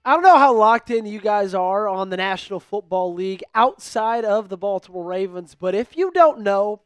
I don't know how locked in you guys are on the National Football League outside of the Baltimore Ravens, but if you don't know,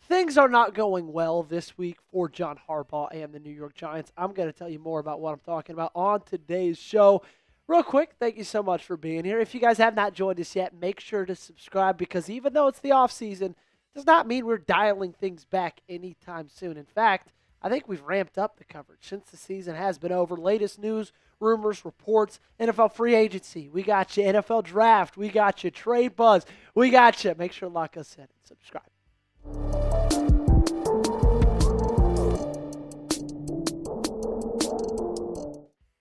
things are not going well this week for John Harbaugh and the New York Giants. I'm going to tell you more about what I'm talking about on today's show. Real quick, thank you so much for being here. If you guys have not joined us yet, make sure to subscribe because even though it's the offseason, does not mean we're dialing things back anytime soon. In fact, I think we've ramped up the coverage since the season has been over. Latest news, rumors, reports, NFL free agency. We got you NFL draft. We got you trade buzz. We got you. Make sure to lock us in and subscribe.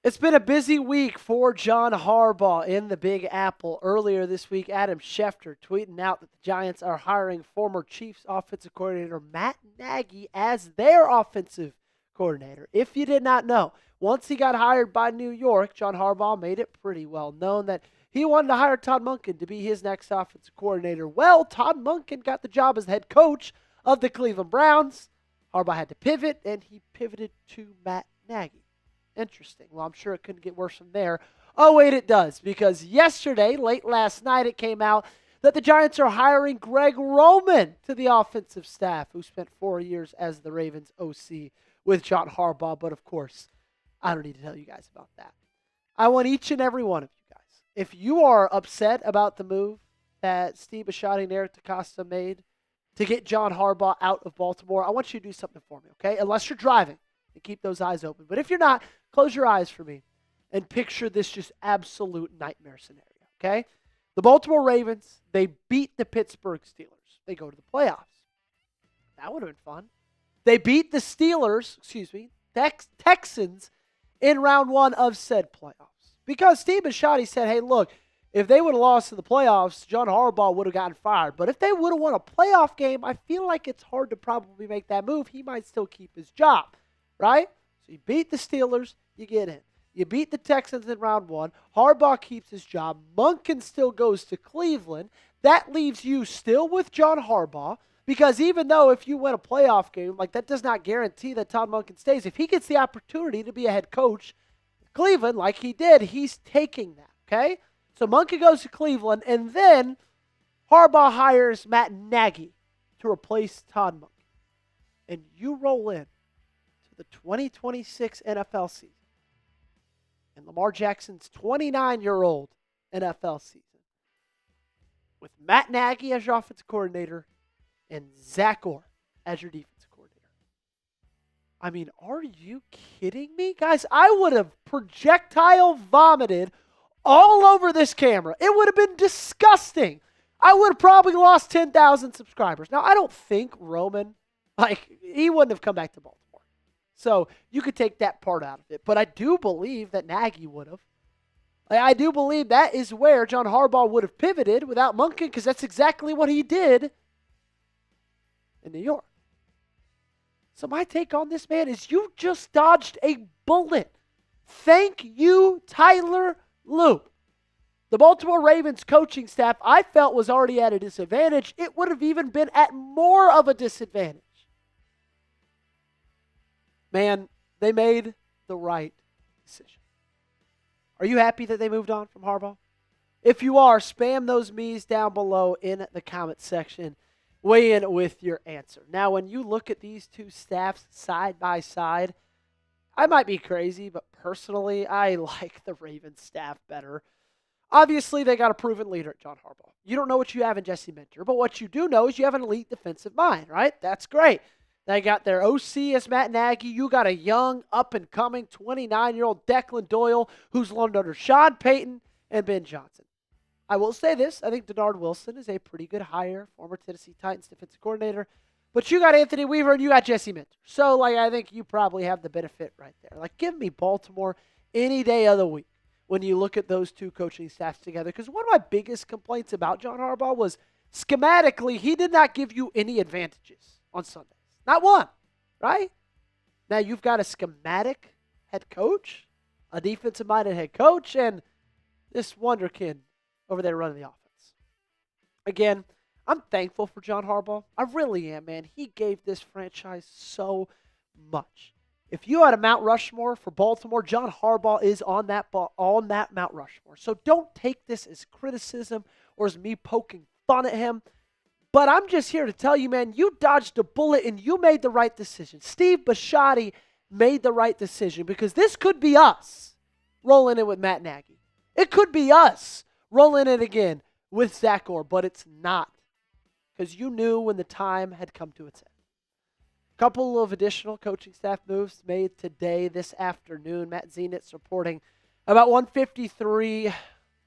It's been a busy week for John Harbaugh in the Big Apple. Earlier this week, Adam Schefter tweeting out that the Giants are hiring former Chiefs offensive coordinator Matt Nagy as their offensive coordinator. If you did not know, once he got hired by New York, John Harbaugh made it pretty well known that he wanted to hire Todd Monken to be his next offensive coordinator. Well, Todd Monken got the job as the head coach of the Cleveland Browns. Harbaugh had to pivot, and he pivoted to Matt Nagy. Interesting. Well, I'm sure it couldn't get worse from there. Oh, wait, it does, because yesterday, late last night, it came out that the Giants are hiring Greg Roman to the offensive staff, who spent 4 years as the Ravens OC with John Harbaugh. But, of course, I don't need to tell you guys about that. I want each and every one of you guys, if you are upset about the move that Steve Bisciotti and Eric DeCosta made to get John Harbaugh out of Baltimore, I want you to do something for me, okay? Unless you're driving. And keep those eyes open. But if you're not, close your eyes for me and picture this just absolute nightmare scenario, okay? The Baltimore Ravens, they beat the Pittsburgh Steelers. They go to the playoffs. That would have been fun. They beat the Texans in round one of said playoffs. Because Steve Bisciotti said, hey, look, if they would have lost in the playoffs, John Harbaugh would have gotten fired. But if they would have won a playoff game, I feel like it's hard to probably make that move. He might still keep his job. Right? So you beat the Steelers, you get in. You beat the Texans in round one. Harbaugh keeps his job. Monken still goes to Cleveland. That leaves you still with John Harbaugh because even though if you win a playoff game, like that does not guarantee that Todd Monken stays. If he gets the opportunity to be a head coach in Cleveland like he did, he's taking that, okay? So Monken goes to Cleveland, and then Harbaugh hires Matt Nagy to replace Todd Monken. And you roll in the 2026 NFL season and Lamar Jackson's 29-year-old NFL season with Matt Nagy as your offensive coordinator and Zach Orr as your defensive coordinator. I mean, are you kidding me? Guys, I would have projectile vomited all over this camera. It would have been disgusting. I would have probably lost 10,000 subscribers. Now, I don't think Roman, he wouldn't have come back to Baltimore. So you could take that part out of it. But I do believe that Nagy would have. I do believe that is where John Harbaugh would have pivoted without Monken because that's exactly what he did in New York. So my take on this, man, is you just dodged a bullet. Thank you, Tyler Loop. The Baltimore Ravens coaching staff I felt was already at a disadvantage. It would have even been at more of a disadvantage. Man, they made the right decision. Are you happy that they moved on from Harbaugh? If you are, spam those me's down below in the comment section. Weigh in with your answer. Now, when you look at these two staffs side by side, I might be crazy, but personally, I like the Ravens staff better. Obviously, they got a proven leader at John Harbaugh. You don't know what you have in Jesse Minter, but what you do know is you have an elite defensive mind, right? That's great. They got their OC as Matt Nagy. You got a young, up-and-coming 29-year-old Declan Doyle who's learned under Sean Payton and Ben Johnson. I will say this. I think Dennard Wilson is a pretty good hire, former Tennessee Titans defensive coordinator. But you got Anthony Weaver and you got Jesse Minter. So, I think you probably have the benefit right there. Give me Baltimore any day of the week when you look at those two coaching staffs together. Because one of my biggest complaints about John Harbaugh was schematically, he did not give you any advantages on Sunday. Not one, right? Now you've got a schematic head coach, a defensive-minded head coach, and this wonderkid over there running the offense. Again, I'm thankful for John Harbaugh. I really am, man. He gave this franchise so much. If you had a Mount Rushmore for Baltimore, John Harbaugh is on that Mount Rushmore. So don't take this as criticism or as me poking fun at him. But I'm just here to tell you, man, you dodged a bullet and you made the right decision. Steve Bisciotti made the right decision because this could be us rolling in with Matt Nagy. It could be us rolling in again with Zach Orr, but it's not because you knew when the time had come to its end. A couple of additional coaching staff moves made today, this afternoon. Matt Zenitz reporting about 1:53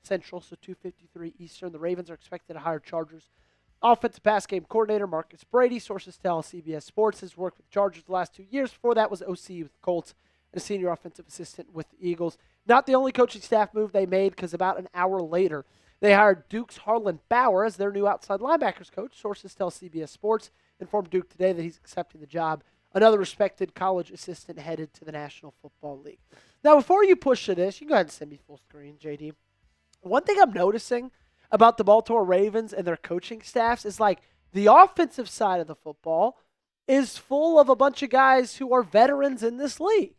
Central, so 2:53 Eastern. The Ravens are expected to hire Chargers offensive pass game coordinator Marcus Brady. Sources tell CBS Sports has worked with the Chargers the last 2 years. Before that was OC with the Colts and a senior offensive assistant with the Eagles. Not the only coaching staff move they made because about an hour later, they hired Duke's Harlan Bauer as their new outside linebackers coach. Sources tell CBS Sports informed Duke today that he's accepting the job. Another respected college assistant headed to the National Football League. Now, before you push to this, you can go ahead and send me full screen, JD. One thing I'm noticing about the Baltimore Ravens and their coaching staffs is like the offensive side of the football is full of a bunch of guys who are veterans in this league.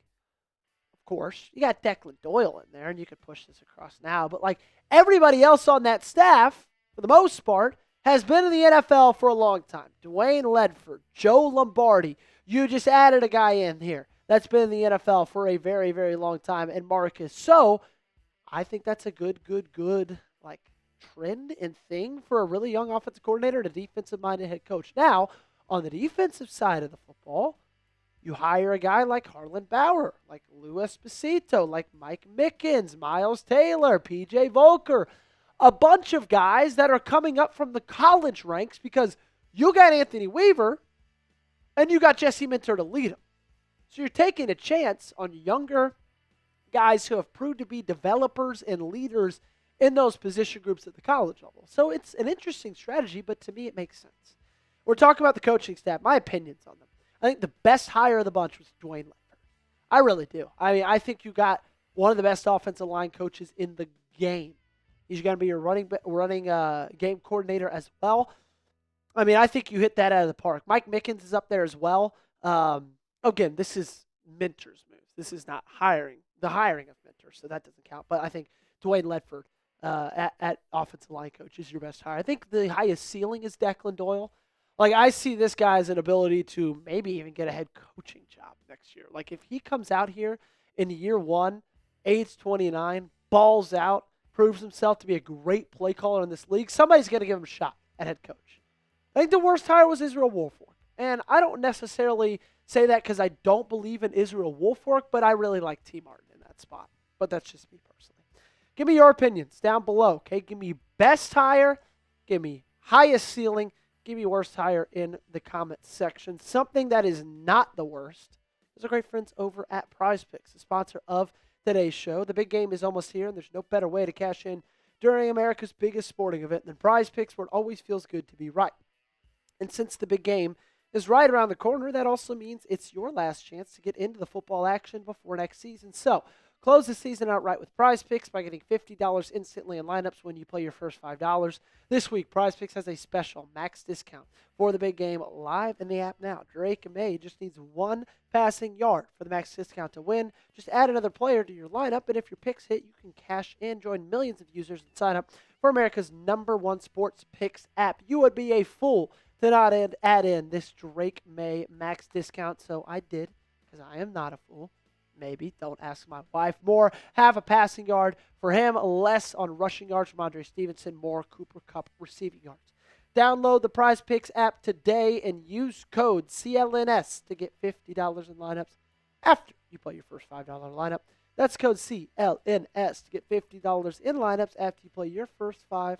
Of course, you got Declan Doyle in there, and you could push this across now, but like everybody else on that staff, for the most part, has been in the NFL for a long time. Dwayne Ledford, Joe Lombardi. You just added a guy in here that's been in the NFL for a very, very long time, and Marcus. So I think that's a good like trend and thing for a really young offensive coordinator and a defensive-minded head coach. Now, on the defensive side of the football, you hire a guy like Harlan Bauer, like Lou Esposito, like Mike Mickens, Miles Taylor, P.J. Volker, a bunch of guys that are coming up from the college ranks because you got Anthony Weaver and you got Jesse Minter to lead them. So you're taking a chance on younger guys who have proved to be developers and leaders in those position groups at the college level. So it's an interesting strategy, but to me it makes sense. We're talking about the coaching staff, my opinions on them. I think the best hire of the bunch was Dwayne Ledford. I really do. I mean, I think you got one of the best offensive line coaches in the game. He's going to be your running game coordinator as well. I mean, I think you hit that out of the park. Mike Mickens is up there as well. Again, this is Minter's moves. This is not the hiring of Minter, so that doesn't count. But I think Dwayne Ledford at offensive line coach is your best hire. I think the highest ceiling is Declan Doyle. Like, I see this guy as an ability to maybe even get a head coaching job next year. Like, if he comes out here in year one, age 29, balls out, proves himself to be a great play caller in this league, somebody's going to give him a shot at head coach. I think the worst hire was Israel Woolfolk. And I don't necessarily say that because I don't believe in Israel Woolfolk, but I really like T. Martin in that spot. But that's just me personally. Give me your opinions down below, okay? Give me best hire, give me highest ceiling, give me worst hire in the comment section. Something that is not the worst is our great friends over at Prize Picks, the sponsor of today's show. The big game is almost here, and there's no better way to cash in during America's biggest sporting event than Prize Picks, where it always feels good to be right. And since the big game is right around the corner, that also means it's your last chance to get into the football action before next season. So, close the season out right with Prize Picks by getting $50 instantly in lineups when you play your first $5. This week, Prize Picks has a special max discount for the big game live in the app now. Drake May just needs one passing yard for the max discount to win. Just add another player to your lineup, and if your picks hit, you can cash in, join millions of users, and sign up for America's #1 sports picks app. You would be a fool to not add in this Drake May max discount, so I did, because I am not a fool. Maybe. Don't ask my wife. More, half a passing yard for him, less on rushing yards from Andre Stevenson, more Cooper Kupp receiving yards. Download the Prize Picks app today and use code CLNS to get $50 in lineups after you play your first $5 lineup. That's code CLNS to get $50 in lineups after you play your first $5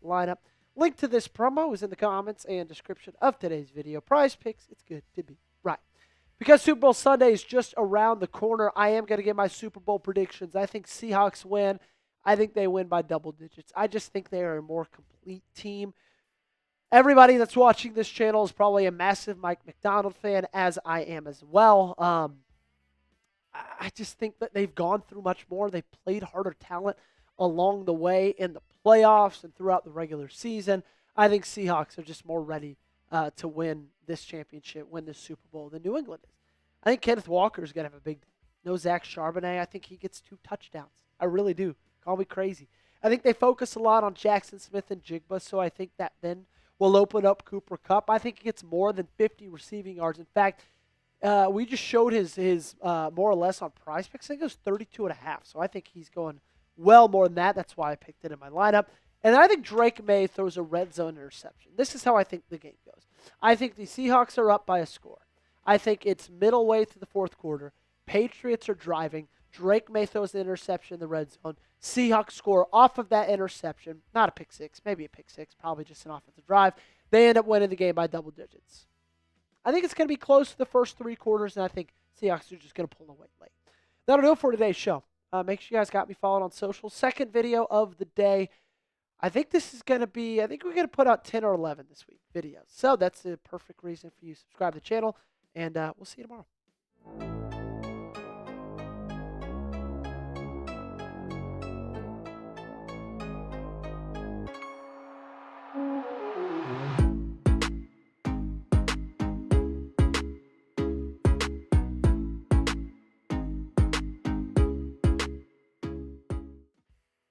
lineup. Link to this promo is in the comments and description of today's video. Prize Picks, it's good to be right. Because Super Bowl Sunday is just around the corner, I am going to give my Super Bowl predictions. I think Seahawks win. I think they win by double digits. I just think they are a more complete team. Everybody that's watching this channel is probably a massive Mike Macdonald fan, as I am as well. I just think that they've gone through much more. They've played harder talent along the way in the playoffs and throughout the regular season. I think Seahawks are just more ready to win this championship, win this Super Bowl than New England is. I think Kenneth Walker is going to have a big day. No Zach Charbonnet. I think he gets 2 touchdowns. I really do. Call me crazy. I think they focus a lot on Jackson Smith and Jigba, so I think that then will open up Cooper Kupp. I think he gets more than 50 receiving yards. In fact, we just showed his more or less on Prize Picks. I think it was 32.5. So I think he's going well more than that. That's why I picked it in my lineup. And I think Drake May throws a red zone interception. This is how I think the game goes. I think the Seahawks are up by a score. I think it's middle way through the fourth quarter. Patriots are driving. Drake May throws the interception in the red zone. Seahawks score off of that interception. Not a pick six, maybe a pick six, probably just an offensive drive. They end up winning the game by double digits. I think it's going to be close to the first 3 quarters, and I think Seahawks are just going to pull away late. That'll do it for today's show. Make sure you guys got me followed on social. Second video of the day. I think this is going to be, I think we're going to put out 10 or 11 this week videos. So that's the perfect reason for you to subscribe to the channel, and we'll see you tomorrow.